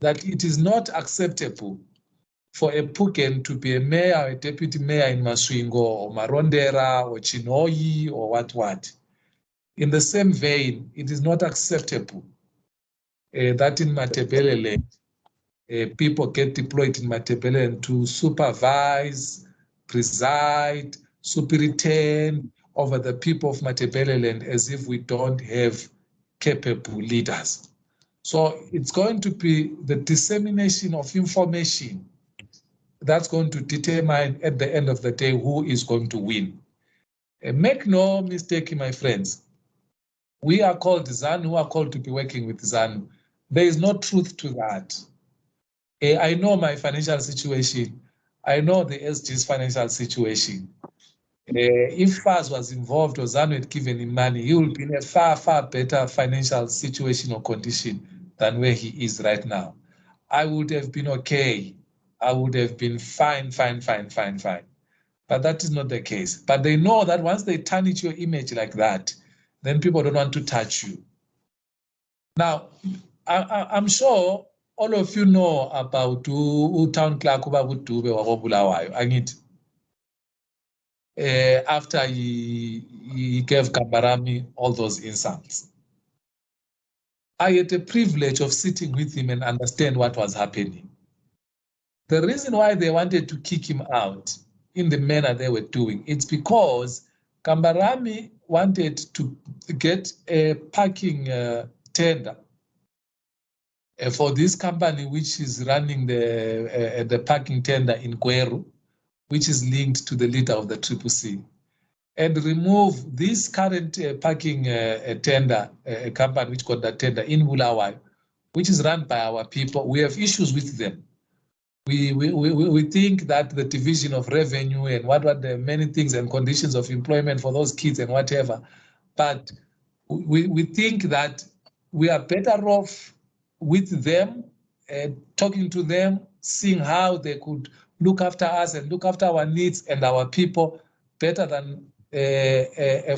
that it is not acceptable for a Phugeni to be a mayor or a deputy mayor in Masvingo or Marondera or Chinhoyi or what. In the same vein, it is not acceptable that in Matebeleland, people get deployed in Matebeleland to supervise, preside, superintend over the people of Matebeleland as if we don't have capable leaders. So it's going to be the dissemination of information that's going to determine at the end of the day who is going to win. Make no mistake, my friends. We are called ZANU, who are called to be working with ZANU. There is no truth to that. I know my financial situation. I know the SG's financial situation. If Faz was involved or ZANU had given him money, he will be in a far, far better financial situation or condition than where he is right now. I would have been okay. I would have been fine. But that is not the case. But they know that once they tarnish your image like that, then people don't want to touch you. Now, I'm sure all of you know about Town Clerk Dube wa Bulawayo, angithi. After he gave Kambarami all those insults. I had the privilege of sitting with him and understand what was happening. The reason why they wanted to kick him out in the manner they were doing, it's because Kambarami wanted to get a parking tender for this company which is running the parking tender in Kweru, which is linked to the leader of the CCC, and remove this current parking tender company which got the tender in Bulawayo, which is run by our people. We have issues with them. We think that the division of revenue and what the many things and conditions of employment for those kids and whatever, but we think that we are better off with them, talking to them, seeing how they could look after us and look after our needs and our people better than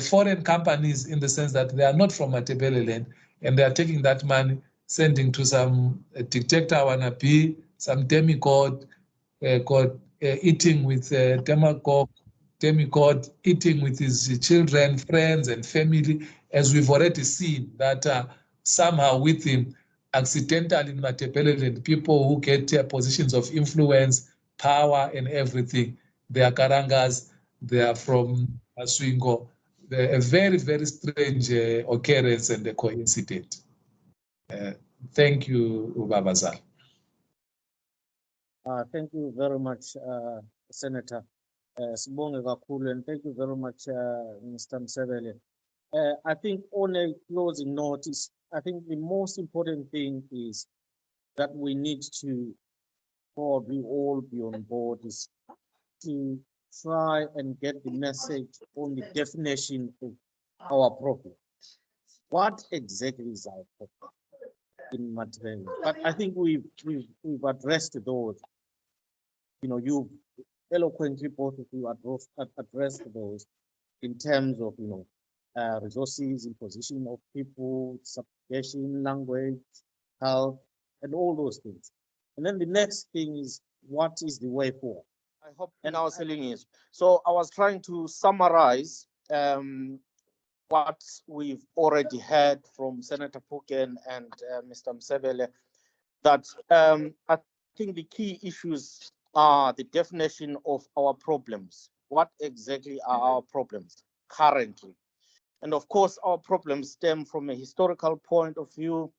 foreign companies, in the sense that they are not from Matebeleland and they are taking that money, sending to some dictator wannabe, some demigod, eating with demigod, eating with his children, friends, and family, as we've already seen that somehow with him, accidentally in Matebeleland, people who get positions of influence, power, and everything, they are Karangas, they are from Masvingo. A very, very strange occurrence and a coincidence. Thank you, Babazal. Thank you very much, Senator Sibonge Kakhulu, and thank you very much, Mr. Msebele. I think on a closing note, I think the most important thing is that we need to probably all be on board is to try and get the message on the definition of our problem. What exactly is our problem in Matebeleland? But I think we've addressed those. You know, you eloquently both of you addressed those in terms of, you know, resources, imposition of people, subjugation, language, health, and all those things. And then the next thing is, what is the way forward? I hope, and I was telling you. So I was trying to summarize what we've already heard from Senator Phugeni and Mr. Msebele, that I think the key issues are the definition of our problems. What exactly are our problems currently? And of course, our problems stem from a historical point of view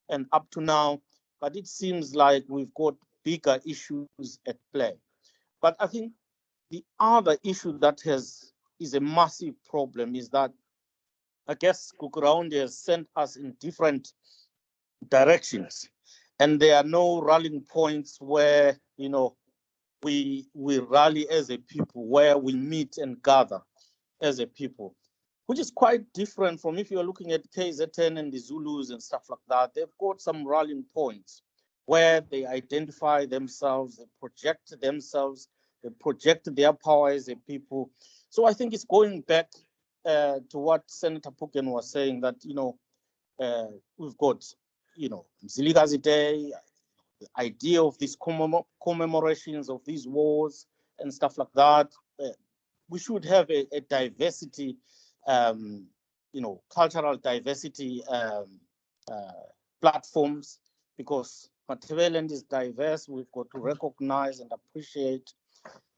and up to now, but it seems like we've got bigger issues at play. But I think the other issue that is a massive problem is that, I guess, Gukuraund has sent us in different directions, and there are no rallying points where, you know, we rally as a people, where we meet and gather as a people, which is quite different from if you're looking at KZN and the Zulus and stuff like that. They've got some rallying points where they identify themselves, they project themselves, they project their power as a people. So I think it's going back to what Senator Phugeni was saying, that, you know, we've got, you know, Mzilikazi Day, idea of these commemorations of these wars and stuff like that. We should have a diversity, cultural diversity platforms, because Matebeleland is diverse. We've got to recognize and appreciate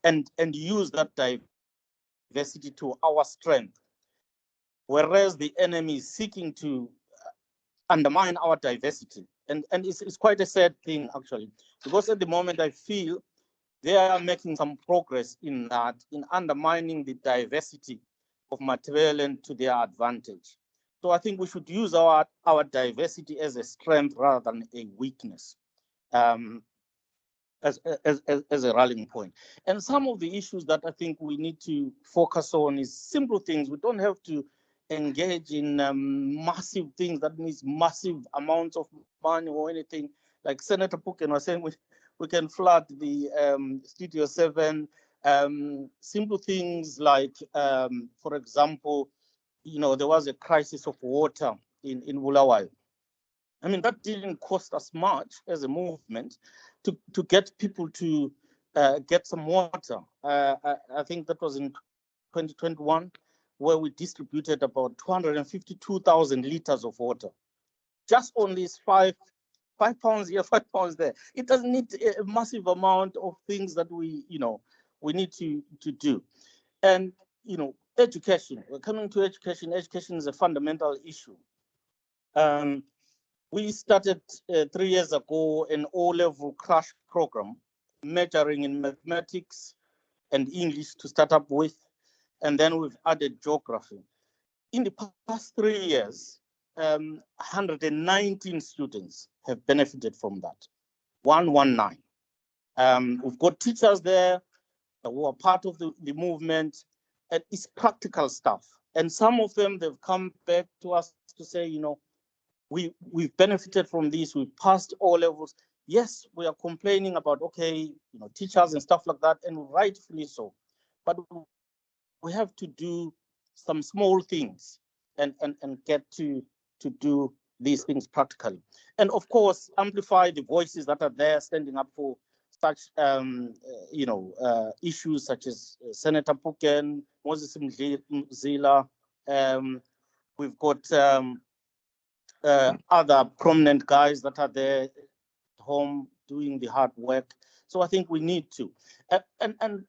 and use that diversity to our strength. Whereas the enemy is seeking to undermine our diversity. And it's quite a sad thing, actually, because at the moment I feel they are making some progress in that, in undermining the diversity of Matebeleland to their advantage. So I think we should use our diversity as a strength rather than a weakness, as a rallying point. And some of the issues that I think we need to focus on is simple things. We don't have to engage in massive things that needs massive amounts of money or anything. Like Senator Phugeni was saying, we can flood the Studio 7. Simple things like, for example, there was a crisis of water in Bulawayo. I mean, that didn't cost us much as a movement to get people to get some water. I think that was in 2021, where we distributed about 252,000 liters of water. Just on these £5 here, £5 there. It doesn't need a massive amount of things that we need to do. And, education. We're coming to education. Education is a fundamental issue. We started 3 years ago an O-level crash program, majoring in mathematics and English to start up with, and then we've added geography. In the past 3 years, 119 students have benefited from that, 119. We've got teachers there who are part of the movement, and it's practical stuff. And some of them, they've come back to us to say, we've benefited from this, we've passed all levels. Yes, we are complaining about, teachers and stuff like that, and rightfully so. But we have to do some small things and get to do these things practically. And of course, amplify the voices that are there standing up for such, issues such as Senator Phugeni, Moses Mzila. We've got other prominent guys that are there at home doing the hard work. So I think we need to. And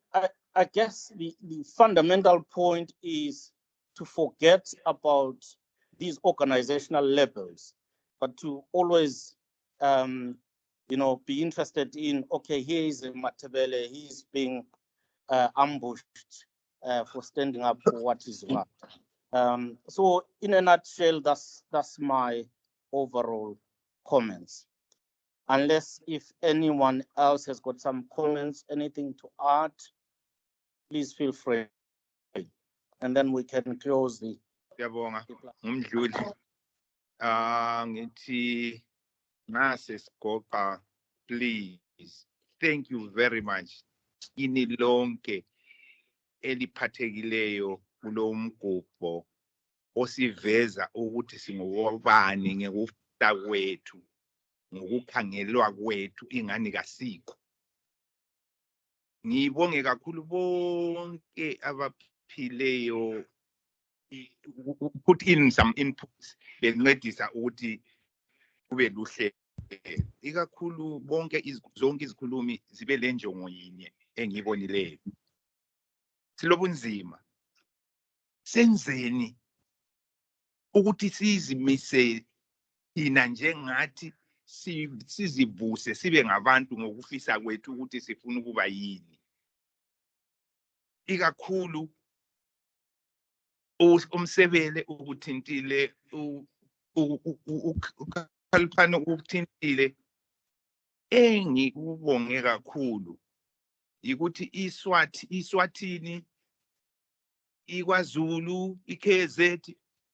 I guess the fundamental point is to forget about these organizational labels, but to always, be interested in, here is a Matebele, he's being ambushed for standing up for what is right. So in a nutshell, that's my overall comments. Unless if anyone else has got some comments, anything to add, please feel free. And then we can close the. Yabonga, umdluli. Ngithi nase Sigoqa, please. Thank you very much. Ini lonke eliphathekileyo kulo mgubho osiveza ukuthi singobani ngekufunda kwethu, ngokukhangelwa kwethu ingani kasikho. Ngibonge kakhulu bonke abaphileyo put in some inputs bencedisa ukuthi kube luhle. Ikakhulu bonke zonke izikhulumi zibe lenjongo yinye engibonileyo. Silobunzima. Senzeni ukuthi sizimise thina njengathi sizivuse sibe ngabantu ngokufisa kwethu ukuthi sifuna ukuba yini. Ikakhulu umsebele ukuthintile ukhaliphana ukuthintile engikubonge kakhulu ukuthi iSwatini, iKwaZulu, iKZN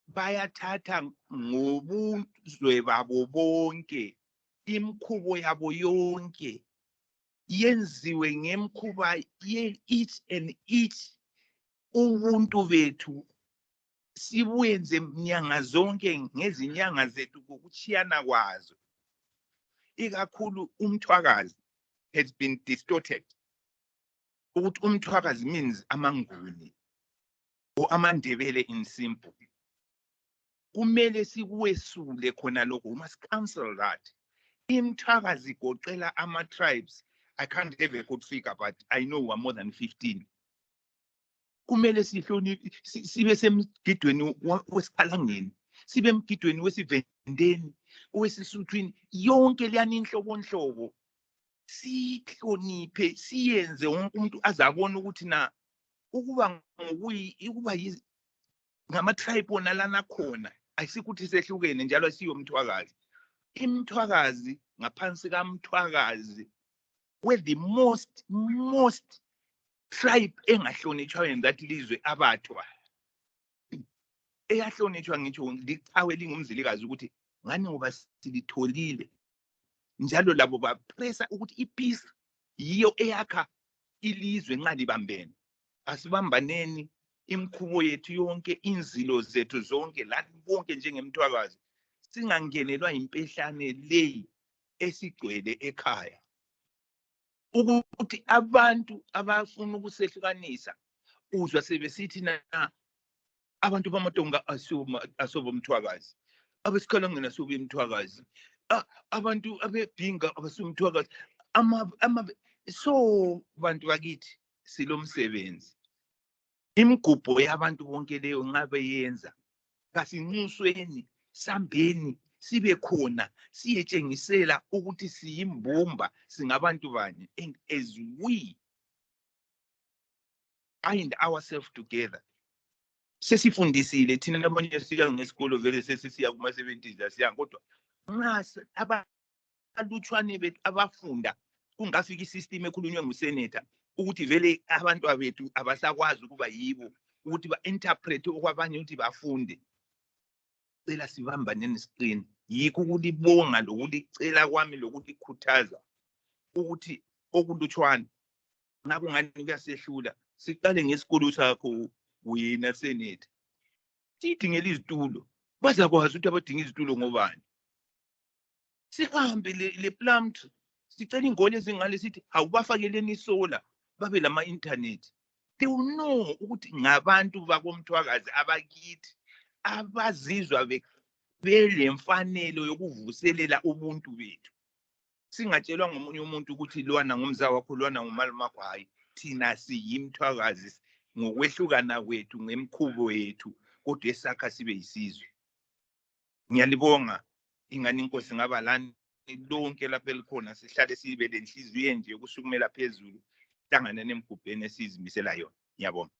bayathatha ngobuzwe babo bonke imkhubo yabo yonke yenziwe ngemkhuba each and each ubuntu bethu sibuyenze mnyanga zonke ngezinyanga zethu ngokuchiyana kwazo. ikakhulu umthwakazi has been distorted. Ukuthi umthwakazi means amanguni or amandebele in simple. Kumele sikuwesule khona lokho. We must cancel that. Imthwakazi igoqela ama-tribes. I can't have a good figure, but I know we're more than 15. Kumele sibe semgidweni weSiphalangeni, sibe emgidweni weSivendeni, owesisuthwini, yonke leyani inhlobonhlobo. Sihloniphe, siyenze wonke umuntu azabona ukuthi na ukuba ngama-tribe wona lana khona ayisikuthi sehlukene njalo asiyomthwakazi. Imthwakazi ngaphansi kamthwakazi where the most tribe engahlonitshwa in that lizwe abathwa. Eyahlonitshwa ngitsho lichawe lingumzilikazi ukuthi ngani ngoba silitholile. Njalo labo bapressa ukuthi ipeace yiyo eyakha ilizwe nxa libambene. Asibambaneni imkhubo yethu yonke, inzilo zethu zonke, lani bonke njengemthwakazi. Singangenelwa impehlane leyi esigcwele ekhaya. Ukuthi abantu abafuna ukusehlukanisa uzwa sebesithi na abantu bamatonga asobo mthwakazi, abesikhalangeni asobo mthwakazi, abantu abebhinga abasumthwakazi. So bantu bakithi silomsebenzi. Imgubho yabantu bonke leyo ngabe yenza kasinxusweni, sambeni sibe khona siyetshengisela ukuthi siyimbumba singabantu banye, and as we find ourselves together. Sesifundisile thina nabanye siya ngesikolo vele sesisiya kuma 70s asiya, kodwa nxa abalutshwane bethu abafunda kungafika isystem ekhulunywe ngusenator ukuthi vele abantu abethu abasakwazi ukuba yibo ukuthi ba-interpret okwabanye ukuthi bafunde. Cela sibambaneni siqine. Yikho ukulibonga lokulicela kwami lokulikhuthaza ukuthi okulutshwana ngakungani kuyasehlula. Siqale ngesikolo sakho wena senator. Sidingela izitulo. Bazakwazi ukuthi abadinga izitulo ngobani. Sihambe le plum tree. Sicela ingole ezingale sithi awubafakeleni isola babe lama internet. They will know ukuthi ngabantu bakomthwakazi abakithi abazizwa belemfanelo yokuvuselela ubuntu bethu. Singatshelwa ngomunye umuntu ukuthi lwana ngomzawa wakho, lwana ngumalumakho. Hayi, thina siyimthwakazi ngokwehlukana kwethu ngemkhubo yethu, kodwa esakha sibe yisizwe. Ngiyalibonga ingane inkosi ngabalani lonke lapha elikhona, sihlale sibe lenhliziyo nje yokusukumela phezulu hlangana nemgubheni esizimisela yona. Ngiyabonga.